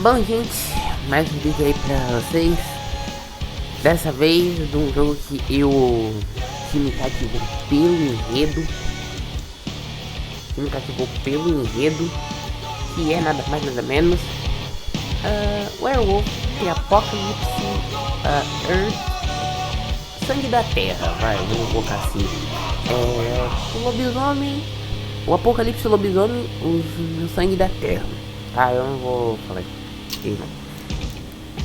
Bom, gente, mais um vídeo aí pra vocês. Dessa vez de um jogo que me cativou pelo enredo. Que é nada mais nada menos Werewolf e Apocalipse Earth, Sangue da Terra, vamos colocar assim. O lobisomem, o Apocalipse Lobisomem, o Sangue da Terra. Tá, eu não vou falar aqui não.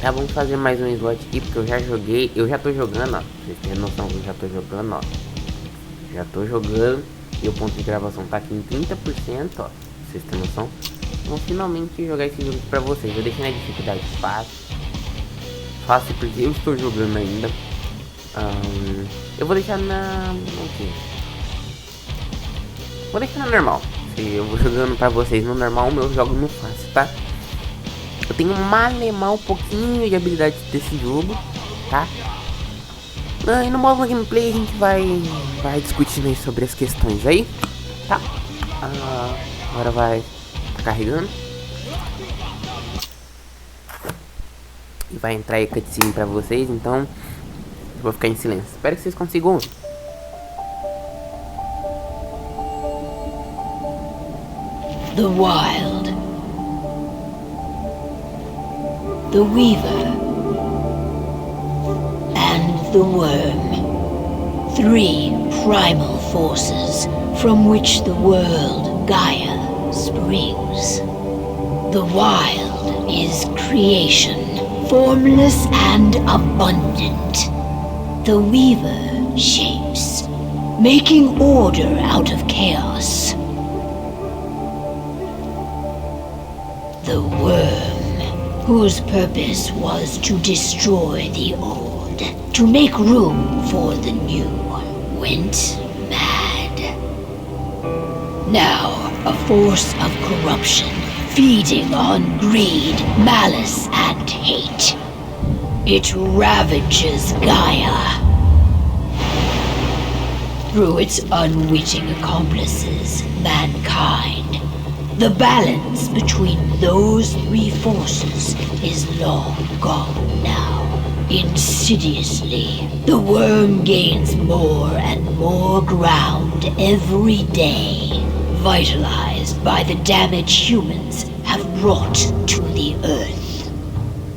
Tá, vamos fazer mais um slot aqui, porque eu já tô jogando, ó. Vocês têm noção que eu já tô jogando, ó. Já tô jogando e o ponto de gravação tá aqui em 30%, ó. Vocês têm noção? Vamos finalmente jogar esse jogo aqui pra vocês. Eu deixei na dificuldade fácil porque eu estou jogando ainda. Eu vou deixar na... Vou deixar na normal. Se eu vou jogando pra vocês no normal, eu jogo no fácil, tá? Eu tenho malemar um pouquinho de habilidade desse jogo, tá? E no modo gameplay a gente vai discutindo aí sobre as questões aí, tá? Agora vai tá carregando. E vai entrar aí cutscene pra vocês, então eu vou ficar em silêncio. Espero que vocês consigam ouvir. The Wild, the Weaver, and the Worm. Three primal forces from which the world Gaia springs. The Wild is creation, formless and abundant. The Weaver shapes, making order out of chaos. The Worm, whose purpose was to destroy the old, to make room for the new, went mad. Now, a force of corruption, feeding on greed, malice, and hate. It ravages Gaia. Through its unwitting accomplices, mankind. The balance between those three forces is long gone now. Insidiously, the worm gains more and more ground every day, vitalized by the damage humans have brought to the earth.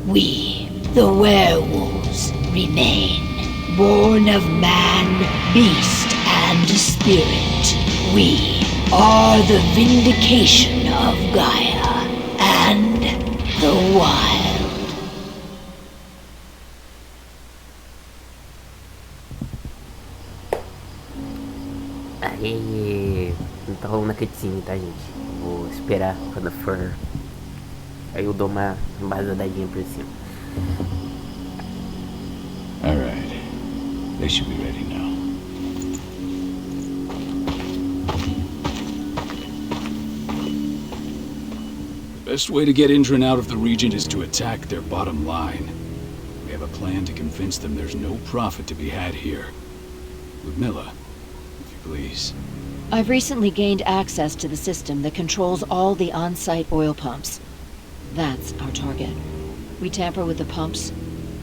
We, the werewolves, remain, born of man, beast, and spirit. We are the vindication of Gaia and the Wild. Aí, não tá rolando a cutscene, tá, gente? Vou esperar quando for. Aí eu dou uma embasadainha por cima. Alright. They should be ready now. Best way to get Indran out of the region is to attack their bottom line. We have a plan to convince them there's no profit to be had here. Ludmilla, if you please. I've recently gained access to the system that controls all the on-site oil pumps. That's our target. We tamper with the pumps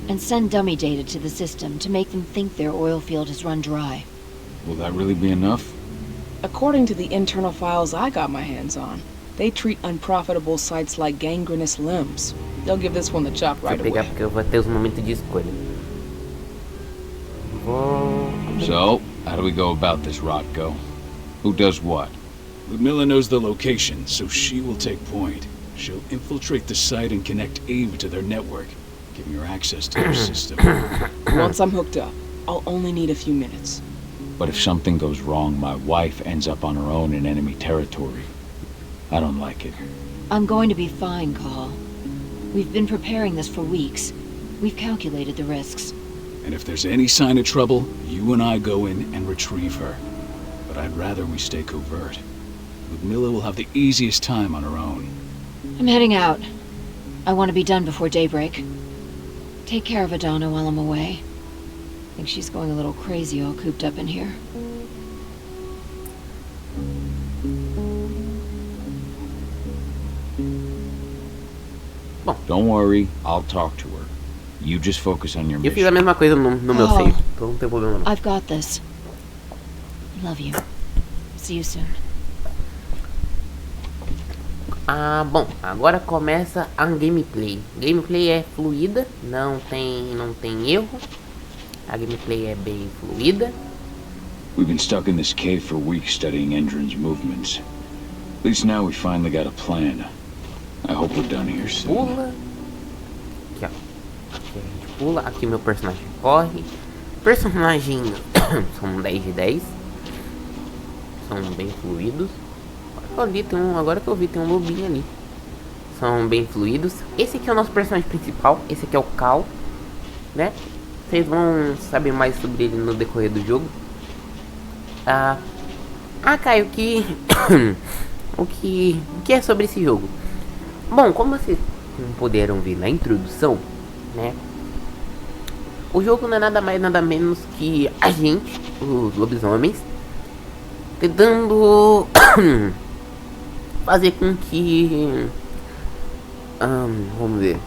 and send dummy data to the system to make them think their oil field has run dry. Will that really be enoug? According to the internal files I got my hands on, they treat unprofitable sites like gangrenous limbs. They'll give this one the chop right Vou pegar away. porque eu vou ter os momentos de escolha. So, how do we go about this, Rotko? Who does what? Ludmilla knows the location, so she will take point. She'll infiltrate the site and connect Abe to their network, giving her access to their system. Once I'm hooked up, I'll only need a few minutes. But if something goes wrong, my wife ends up on her own in enemy territory. I don't like it. I'm going to be fine, Call. We've been preparing this for weeks. We've calculated the risks. And if there's any sign of trouble, you and I go in and retrieve her. But I'd rather we stay covert. Ludmilla will have the easiest time on her own. I'm heading out. I want to be done before daybreak. Take care of Adana while I'm away. I think she's going a little crazy all cooped up in here. Bom, Don't worry, I'll talk to her. You just focus on your eu fiz a mission. mesma coisa no meu Oh. save, então não tem problema não. I've got this. Love you. See you soon. Bom, agora começa a gameplay. Gameplay é fluida, não tem erro. A gameplay é bem fluida. We've been stuck in this cave for weeks studying Endron's movements. At least now we finally got a plan. I hope we're done here soon. Pula. Aqui, ó. Aqui a gente pula. Aqui meu personagem corre. Personagem são 10 de 10. São bem fluidos. Agora que eu vi, tem um lobinho ali. São bem fluidos. Esse aqui é o nosso personagem principal. Esse aqui é o Cal, né? Vocês vão saber mais sobre ele no decorrer do jogo. Caio, o que é sobre esse jogo? Bom, como vocês puderam ver na introdução, né? O jogo não é nada mais nada menos que a gente, os lobisomens, tentando fazer com que vamos ver,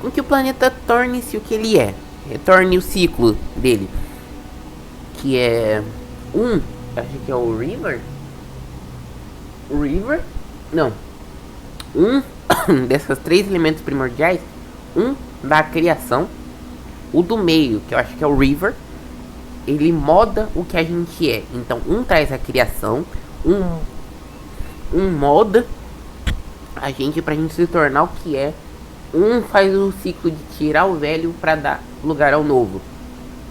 com que o planeta torne-se o que ele é, retorne o ciclo dele, que é acho que é o River, não, dessas 3 elementos primordiais, da criação, o do meio, que eu acho que é o River, ele moda o que a gente é. Então, traz a criação, moda a gente pra gente se tornar o que é. Faz o ciclo de tirar o velho pra dar lugar ao novo,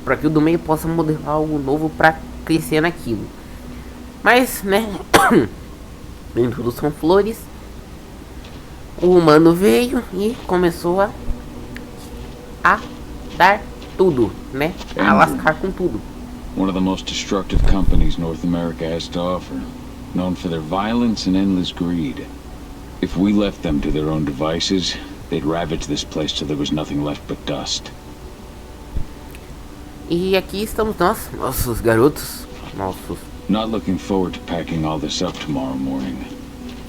para que o do meio possa modelar algo novo pra crescer naquilo. Mas, né, nem tudo são flores. O humano veio e começou a dar tudo, né? A lascar com tudo. One of the most destructive companies North America has to offer, known for their violence and endless greed. If we left them to their own devices, they'd ravage this place till there was nothing left but dust. E aqui estamos nós, nossos garotos, nossos. Not looking forward to packing all this up tomorrow morning.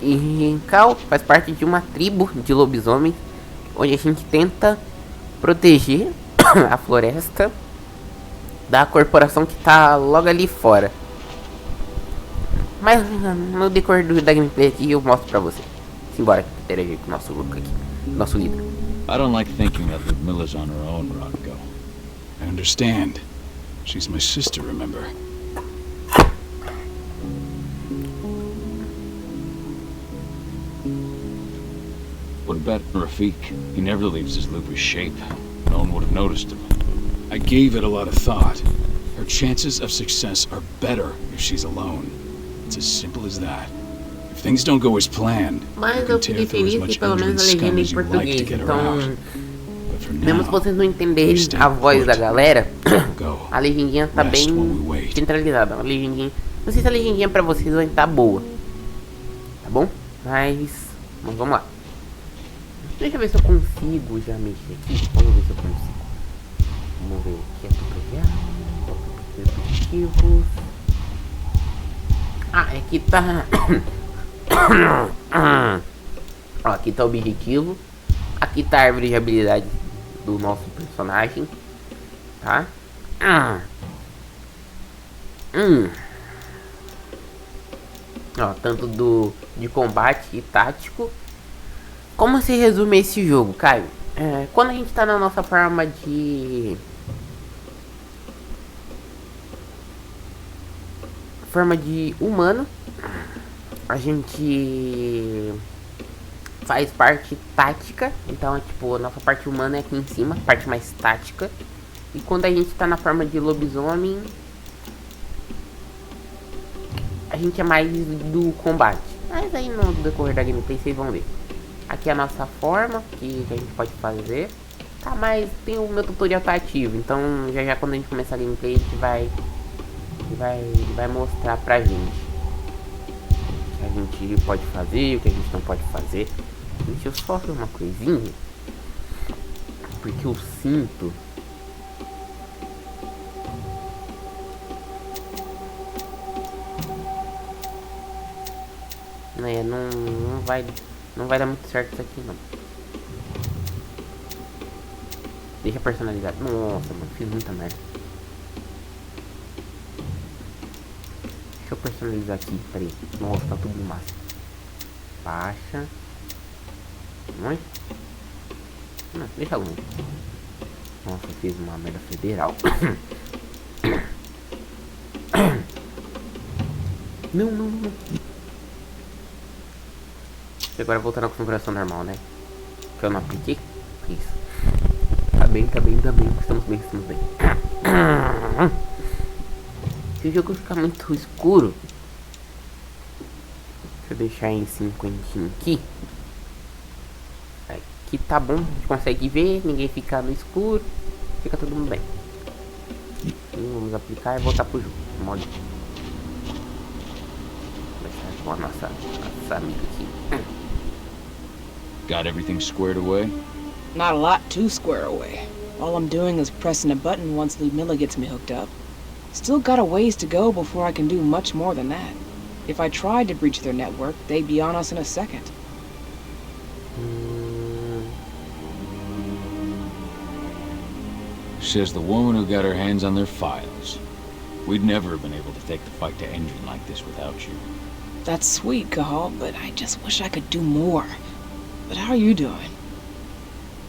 E Cal faz parte de uma tribo de lobisomens, onde a gente tenta proteger a floresta da corporação que tá logo ali fora. Mas no decorrer da gameplay aqui eu mostro pra você. Simbora interagir com o nosso grupo aqui, nosso líder. I don't like thinking that Ludmilla's on her own, Rodko. I understand. She's my sister, remember? What about Rafik? He never leaves his loopy shape. No one would have noticed him. I gave it a lot of thought. Her chances of success are better if she's alone. It's as simple as that. If things don't go as planned, Mas you eu can tear fiquei through as feliz que much pelo Endron menos a scum legenda em as you like português. to get her Então, out. But for mesmo se now, vocês não entenderem a voz da galera, a legendinha tá bem centralizada. A legendinha, não sei se a legendinha pra vocês vai estar boa, tá bom? Mas vamos lá. Deixa eu ver se eu consigo já mexer aqui. Vamos ver se eu consigo. Vamos ver aqui, objetivos. Aqui tá. Ó, aqui tá o objetivo. Aqui tá a árvore de habilidade do nosso personagem, tá? Ó, tanto de combate e tático. Como se resume esse jogo, Caio? Quando a gente tá na nossa forma de humano, a gente faz parte tática. Então, tipo, a nossa parte humana é aqui em cima, parte mais tática. E quando a gente tá na forma de lobisomem, a gente é mais do combate. Mas aí no decorrer da gameplay vocês vão ver. Aqui é a nossa forma que a gente pode fazer. Tá, mas tem o meu tutorial tá ativo. Então já quando a gente começar a gameplay a gente vai mostrar pra gente o que a gente pode fazer, o que a gente não pode fazer. Deixa eu só ver uma coisinha, porque eu sinto né, não vai dar muito certo isso aqui não. Deixa personalizar. Nossa, mano, fiz muita merda. Deixa eu personalizar aqui, peraí. Nossa, tá tudo massa. Baixa. Não, deixa longe. Nossa, eu fiz uma merda federal. Não. E agora voltar na configuração normal, né? Que eu não apliquei. Isso. Tá bem. Estamos bem. Se o jogo ficar muito escuro, deixa eu deixar em 50 aqui. Aqui tá bom, a gente consegue ver, ninguém fica no escuro, fica todo mundo bem. E vamos aplicar e voltar pro jogo. Modo. Vou deixar com a nossa amiga aqui. Got everything squared away? Not a lot to square away. All I'm doing is pressing a button once Ludmilla gets me hooked up. Still got a ways to go before I can do much more than that. If I tried to breach their network, they'd be on us in a second. Says the woman who got her hands on their files. We'd never have been able to take the fight to engine like this without you. That's sweet, Cahal, but I just wish I could do more. But how are you doing?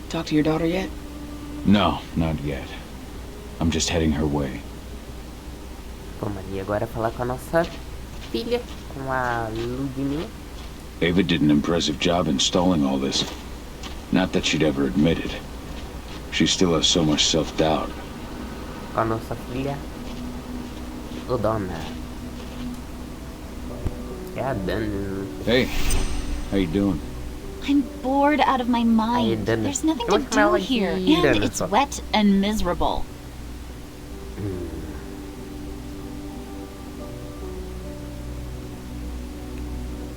Talk to your daughter yet? No, not yet. I'm just heading her way. Vamos ali agora falar com a nossa filha, com a Ludmilla. Ava did an impressive job installing all this. Not that she'd ever admit it. She still has so much self-doubt. Com a nossa filha, o Dona. É a Dana. Hey, how you doing? I'm bored out of my mind. There's nothing to do here, and it's wet and miserable.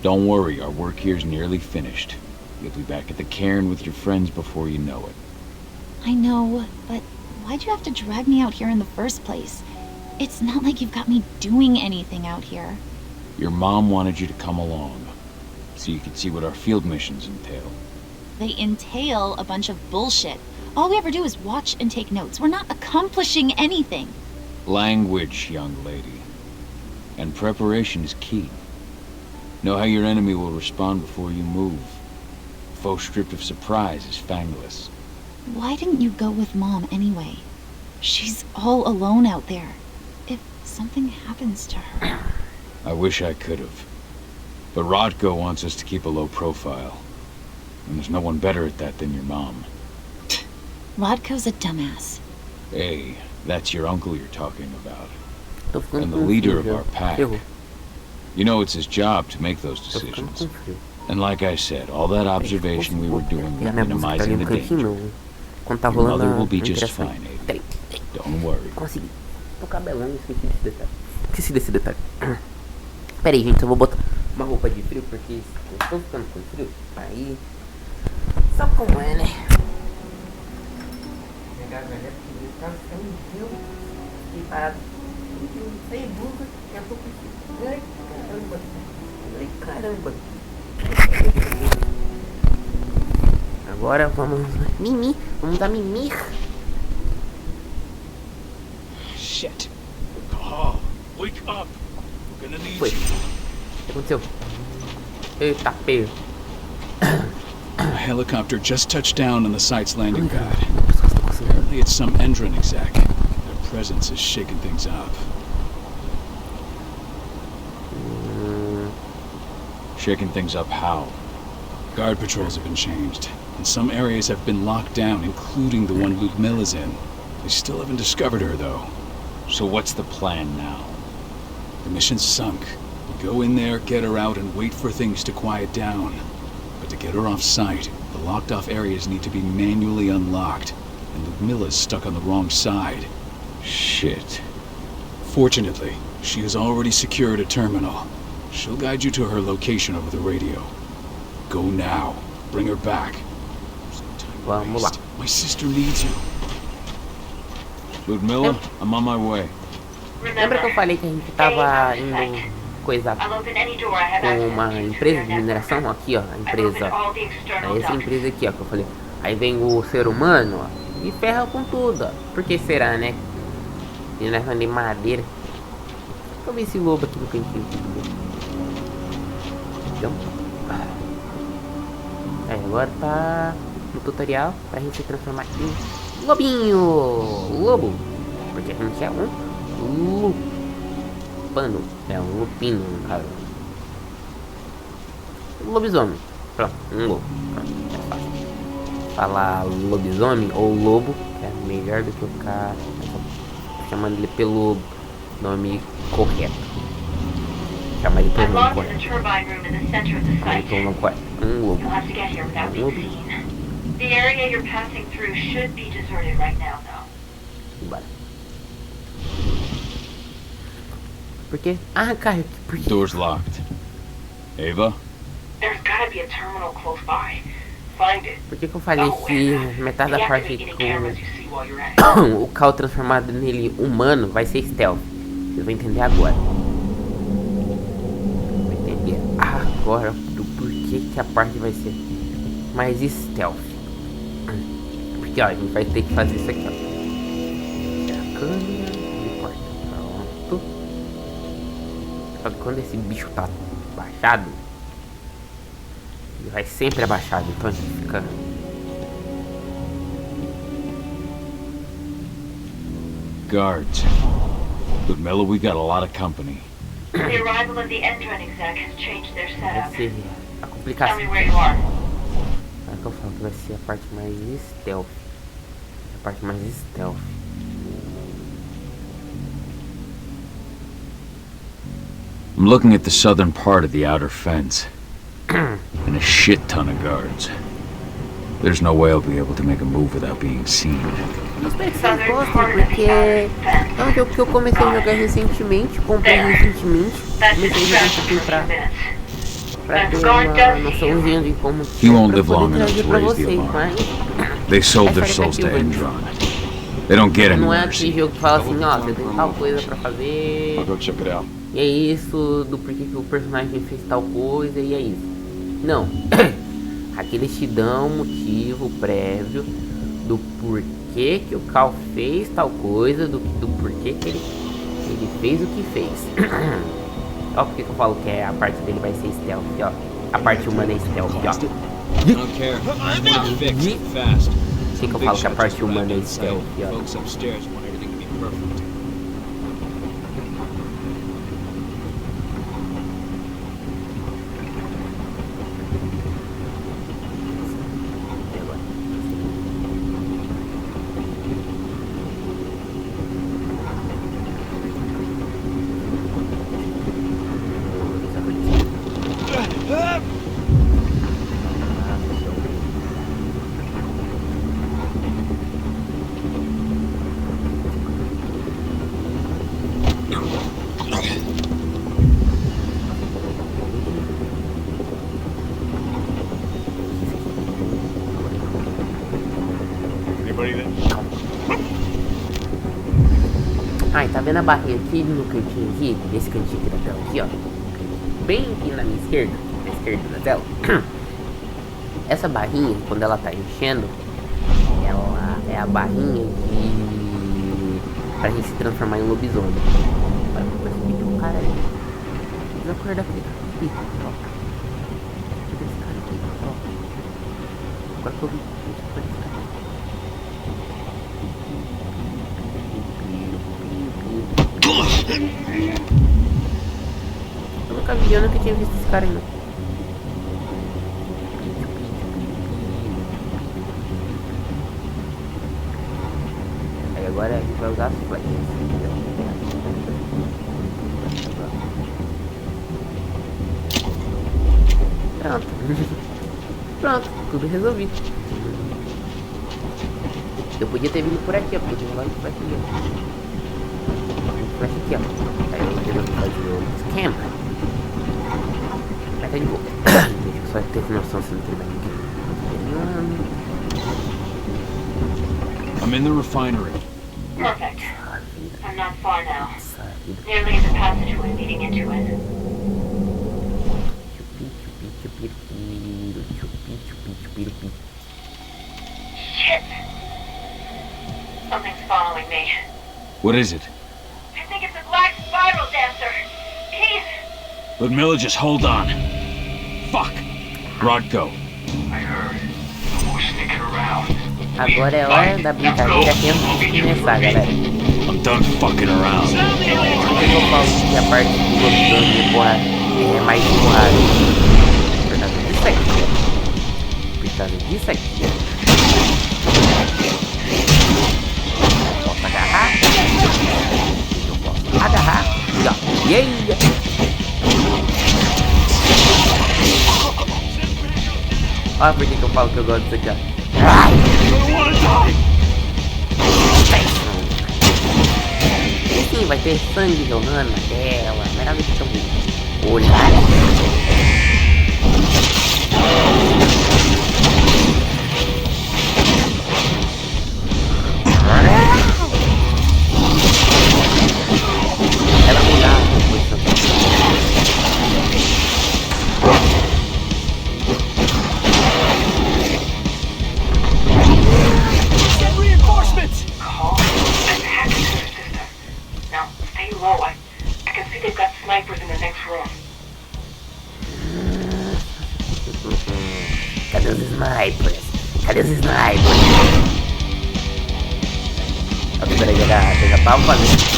Don't worry, our work here's nearly finished. You'll be back at the cairn with your friends before you know it. I know, but why'd you have to drag me out here in the first place? It's not like you've got me doing anything out here. Your mom wanted you to come along, so you could see what our field missions entail. They entail a bunch of bullshit. All we ever do is watch and take notes. We're not accomplishing anything. Language, young lady. And preparation is key. Know how your enemy will respond before you move. Faux stripped of surprise is fangless. Why didn't you go with Mom anyway? She's all alone out there. If something happens to her... I wish I could have. But Rodko wants us to keep a low profile. And there's no one better at that than your mom. Rodko's a dumbass. Hey, that's your uncle you're talking about. And the leader of our pack. You know it's his job to make those decisions. And like I said, all that observation we were doing was minimizing the danger. Your mother will be just fine, Ava. Don't worry. Consegui. Tô cabelão, esqueci desse detalhe. Pera aí, gente, eu vou botar uma roupa de frio porque eu tô ficando com frio. Aí, sabe como é, né? Pegar a galera porque tá ficando frio. Fiquei parado sem blusa, já tô com frio. Ai, caramba. Agora vamos mimir. Vamos dar mimir. Shit. Oh, wake up. We're gonna need Foi. you. O que aconteceu? Eita, peso. A helicopter just touched down on the site's landing pad. Apparently it's some Endron exec. Their presence is shaking things up. Shaking things up how? Guard patrols have been changed, and some areas have been locked down, including the one Ludmilla's in. They still haven't discovered her, though. So what's the plan now? The mission's sunk. We go in there, get her out, and wait for things to quiet down. But to get her off site, the locked-off areas need to be manually unlocked, and Ludmilla's stuck on the wrong side. Shit. Fortunately, she has already secured a terminal. She'll guide you to her location over the radio. Go now. Bring her back. Vamos lá. My sister needs you. Ludmilla, I'm on my way. Lembra que eu falei que a gente tava indo coisar com uma empresa de mineração, aqui ó, a empresa, é essa empresa aqui ó, que eu falei. Aí vem o ser humano, ó, e ferra com tudo, ó. Por que será, né? Mineração de madeira. Deixa eu ver esse lobo aqui no cantinho. Então, aí agora tá no tutorial pra gente se transformar em lobinho, lobo, porque a gente é um lupano, é um lupino, no caso. Lobisomem, pronto, um lobo, pronto, é fácil. Falar lobisomem ou lobo é melhor do que ficar chamando ele pelo nome correto. Chama ele pelo nome correto. Chama ele pelo nome correto. Um lobo. Um lobo. The area you're passing through should be deserted right now, though. Bora. Por quê? Ah, cara, por quê? Door's locked. Ava? There's gotta be a terminal close by. Find it. Por que eu falei que metade da parte com o Cal transformado nele humano vai ser stealth? Vocês vão entender agora. Vão entender agora do porquê que a parte vai ser mais stealth. Porque ó, a gente vai ter que fazer isso aqui, ó. Tirar a câmera e corta. Pronto. Só que quando esse bicho tá baixado, ele vai sempre abaixado, então a gente fica... Guards. But Miller, we got a lot of company. The arrival of the Endron exec has changed their Vai setup. ser a Tell complicação. me where you are. É que eu falo que vai ser a parte mais stealth. A parte mais stealth. I'm looking at the southern part of the outer fence. And a shit ton of guards. There's no way I'll be able to make a move without being seen. Eu espero que vocês gostem, porque é um jogo que eu comecei a jogar recentemente, comprei recentemente, comecei a jogar um pouquinho pra ter uma noçãozinha de como que You é, won't pra live long poder enough trazer to pra raise the vocês, alarm. mas They sold their essa souls to expectativa. Endron. They don't get any Não é mercy. aquele jogo que fala assim, ó, você tem tal coisa pra fazer, I'll go check it out. e é isso, do porquê que o personagem fez tal coisa, e é isso. Não. Aqui eles te dão um motivo prévio do porquê que o Cal fez tal coisa, do porquê que ele fez o que fez. Ó, porque que eu falo que a parte dele vai ser stealth, ó. A parte humana é stealth, ó. I don't care. Just want it fixed fast. Por que que eu falo que a parte humana é stealth, ó. Folks upstairs want everything to be perfect. E agora? Ai, tá vendo a barrinha aqui no cantinho aqui? Nesse cantinho aqui da tela aqui, ó. Bem aqui na minha esquerda, na esquerda da tela. Essa barrinha, quando ela tá enchendo, ela é a barrinha de... pra gente se transformar em lobisomem. Vai perceber um cara aí. Vou acordar aqui. Aqui, ó. Esse cara aqui, ó. Agora que eu vi. Eu nunca vi, eu nunca tinha visto esse cara ainda. Aí agora a gente vai usar as flechas. Pronto. Pronto, tudo resolvido. Eu podia ter vindo por aqui, ó, porque tem um negócio de flecha aqui, ó. Flecha aqui, ó. Aí eu devo fazer o esquema. Mas tá de boa. Deixa eu só ter noção se não tem mais ninguém. I'm in the refinery. Perfect. Ah, vida. I'm not far now. Nossa vida. Nearly at the passageway leading into it. What is it? I think it's a black spiral dancer. He's... Ludmilla, just hold on. Fuck! Rodko. I heard. No more sticking around. Agora é hora da brincadeira tendo que começar, galera. I'm done fucking around. Por que eu falo que a parte do lobisomem porra, é mais porrada? Por causa disso aqui, ó. Por causa disso aqui, ó. Posso agarrar? Eu posso agarrar. E ó. Yeah! Olha por que eu falo que eu gosto disso aqui, ó. E sim, vai ter sangue jorrando na tela. Melhor do que tão bom. Olha. Ela mudar depois também. Call and hack into the system. Now, stay low. I can see they've got snipers in the next room. Cadê os snipers? Cadê os snipers? A primeira já tava fazendo.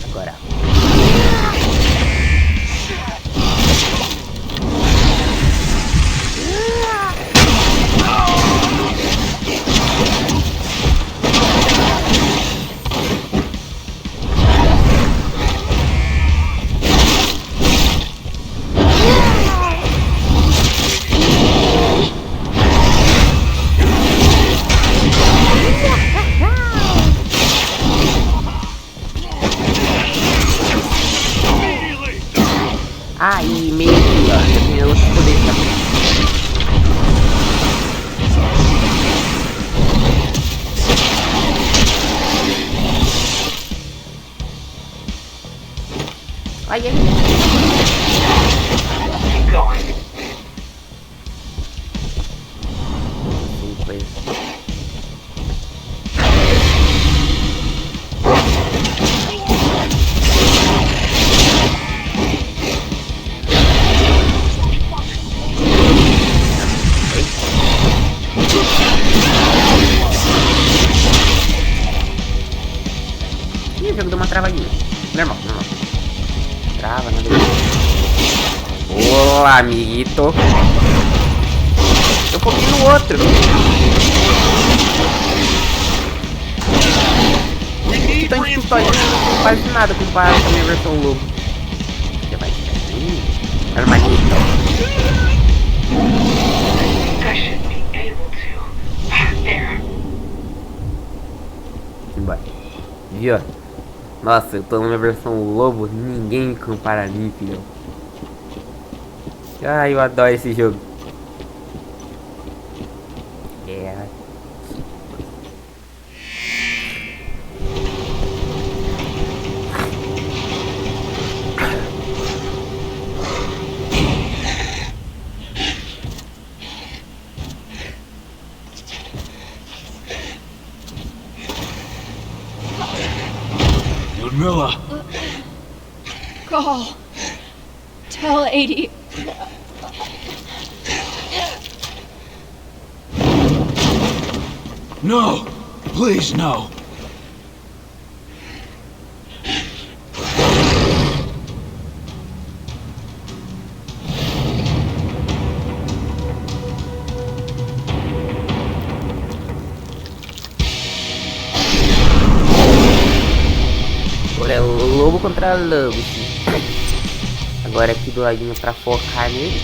Agora. E meio que, ó, eu tenho outros poderes também. Ai, ai. Keep going. Sim, coisa. Ih, o jogo deu uma travadinha. Normal. Trava, não deu. Olá, amiguito. Eu foquei no outro. Então, de história, não faz nada comparado com a minha versão lobo. Você vai ficar assim. Armadilha. I should be able to. There. Embora. Viu? Nossa, eu tô na minha versão lobo. Ninguém me compara a mim, filhão. Ai, eu adoro esse jogo. É. Ludmilla! Call. Tell 80. No! Please, no! Agora é o lobo contra lobo. Agora aqui do ladinho pra focar nele.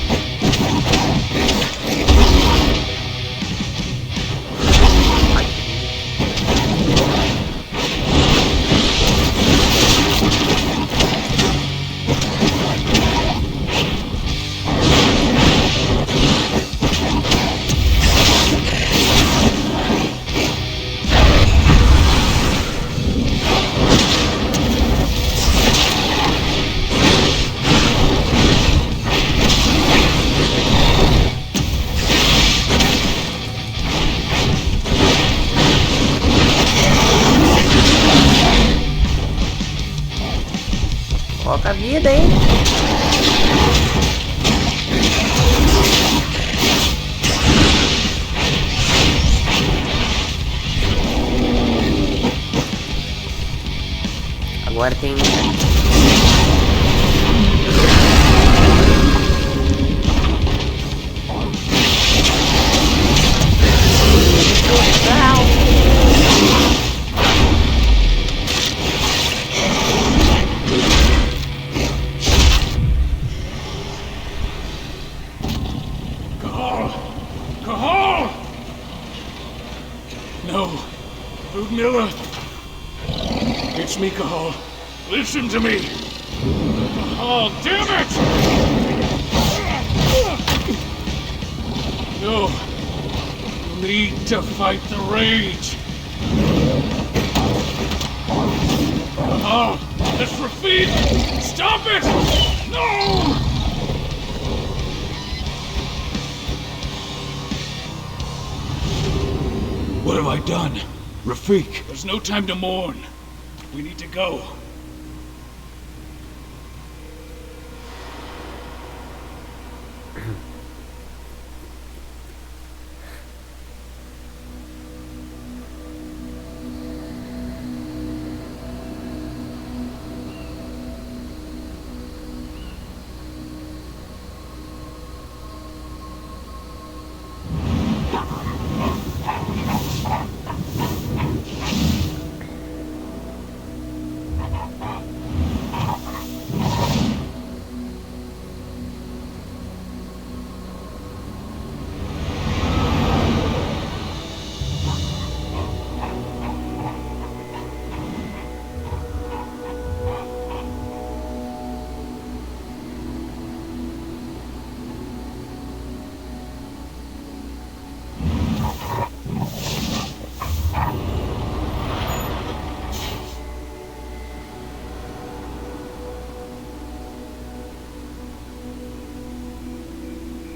Coloca a vida, hein? Agora tem... Miller! It's me, Cahal. Listen to me! Cahal, damn it! No. You need to fight the rage. Cahal, that's Rafid! Stop it! No! What have I done? Rafik! There's no time to mourn. We need to go.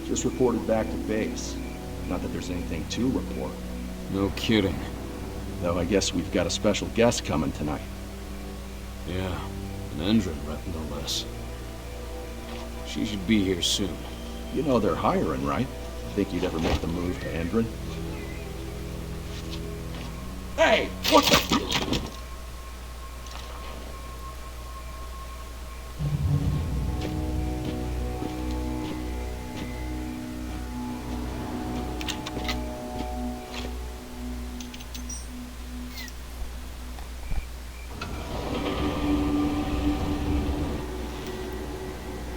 Just reported back to base. Not that there's anything to report. No kidding. Though I guess we've got a special guest coming tonight. Yeah, an Endron rep no less. She should be here soon. You know they're hiring, right? Think you'd ever make the move to Endron? Hey! What the...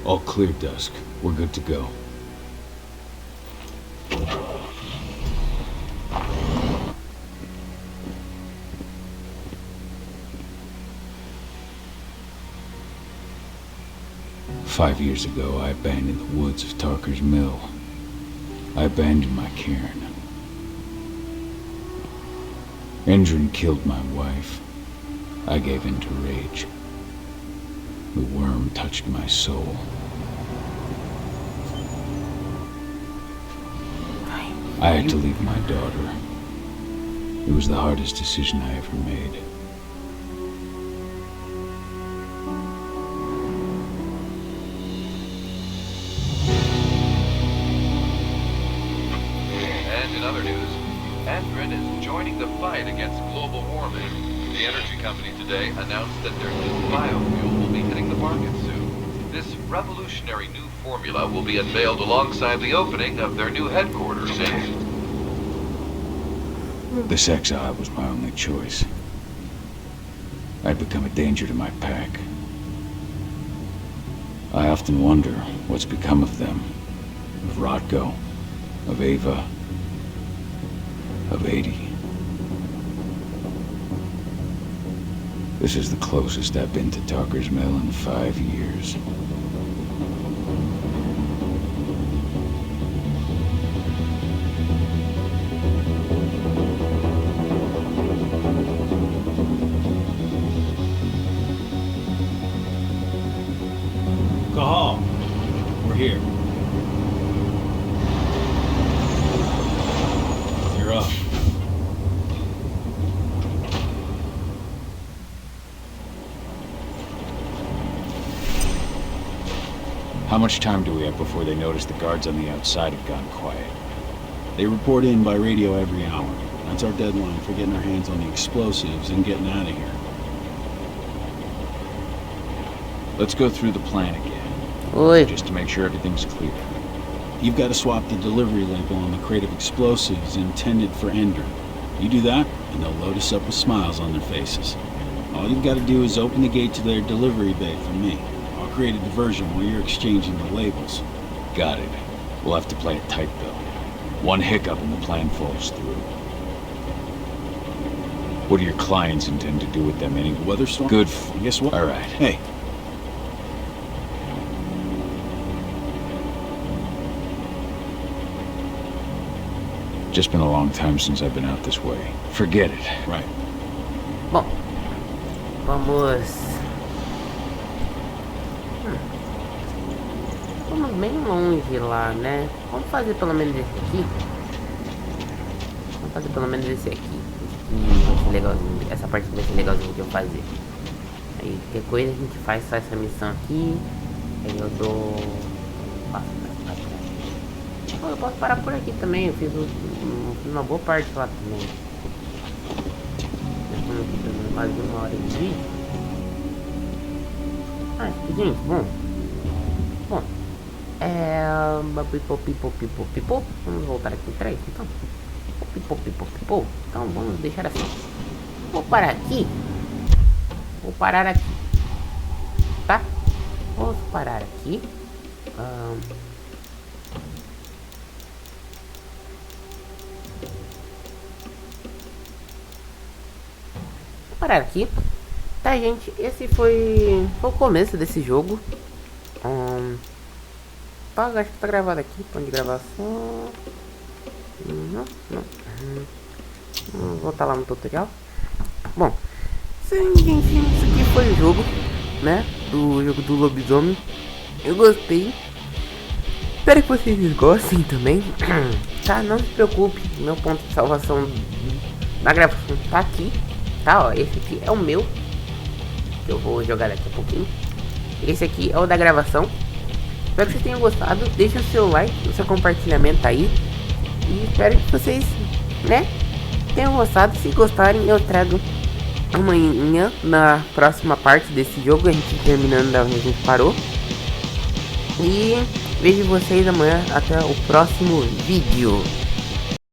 All clear, Dusk. We're good to go. Five years ago, I abandoned the woods of Tarker's Mill. I abandoned my cairn. Endron killed my wife. I gave in to rage. The worm touched my soul. I had to leave my daughter. It was the hardest decision I ever made. And in other news, Endron is joining the fight against global warming. The energy company today announced that their new biofuel will be hitting the market soon. This revolutionary new formula will be unveiled alongside the opening of their new headquarters in... This exile was my only choice. I'd become a danger to my pack. I often wonder what's become of them. Of Rotko, of Ava, of 80. This is the closest I've been to Talker's Mill in 5 years. Cahal, we're here. You're up. How much time do we have before they notice the guards on the outside have gone quiet? They report in by radio every hour. That's our deadline for getting our hands on the explosives and getting out of here. Let's go through the plan again, Oi. just to make sure everything's clear. You've got to swap the delivery label on the crate of explosives intended for Ender. You do that, and they'll load us up with smiles on their faces. All you've got to do is open the gate to their delivery bay for me. I'll create a diversion while you're exchanging the labels. Got it. We'll have to play it tight, though. One hiccup and the plan falls through. What do your clients intend to do with them anyway? Weather storm? Good. And guess what? All right. Hey. Just been a long time since I've been out this way. Forget it. Right. Bom, vamos... Vamos bem longe lá, né? Vamos fazer pelo menos esse aqui. Vamos fazer pelo menos esse aqui. Esse aqui vai ser legalzinho. Essa parte vai ser legalzinho de eu fazer. Aí, qualquer coisa a gente faz só essa missão aqui. Aí eu dou... Eu posso parar por aqui também. Eu fiz uma boa parte lá também. Quase 1 hora de vídeo. Ah, gente, bom. Pipou. Vamos voltar aqui atrás, então. Pipou. Então vamos deixar assim. Vou parar aqui. Tá? Vamos parar aqui. Vou parar aqui. Tá, gente? Esse foi o começo desse jogo. Acho que tá gravado aqui. Ponto de gravação. Não. Vamos voltar lá no tutorial. Bom, gente, isso aqui foi o jogo, né? Do jogo do lobisomem. Eu gostei. Espero que vocês gostem também. Tá? Não se preocupe. Meu ponto de salvação da gravação tá aqui. Tá? Ó, esse aqui é o meu. Que eu vou jogar daqui a pouquinho. Esse aqui é o da gravação. Espero que vocês tenham gostado. Deixa o seu like, o seu compartilhamento aí. E espero que vocês, né, tenham gostado. Se gostarem, eu trago amanhã na próxima parte desse jogo. A gente terminando da onde a gente parou. E vejo vocês amanhã. Até o próximo vídeo.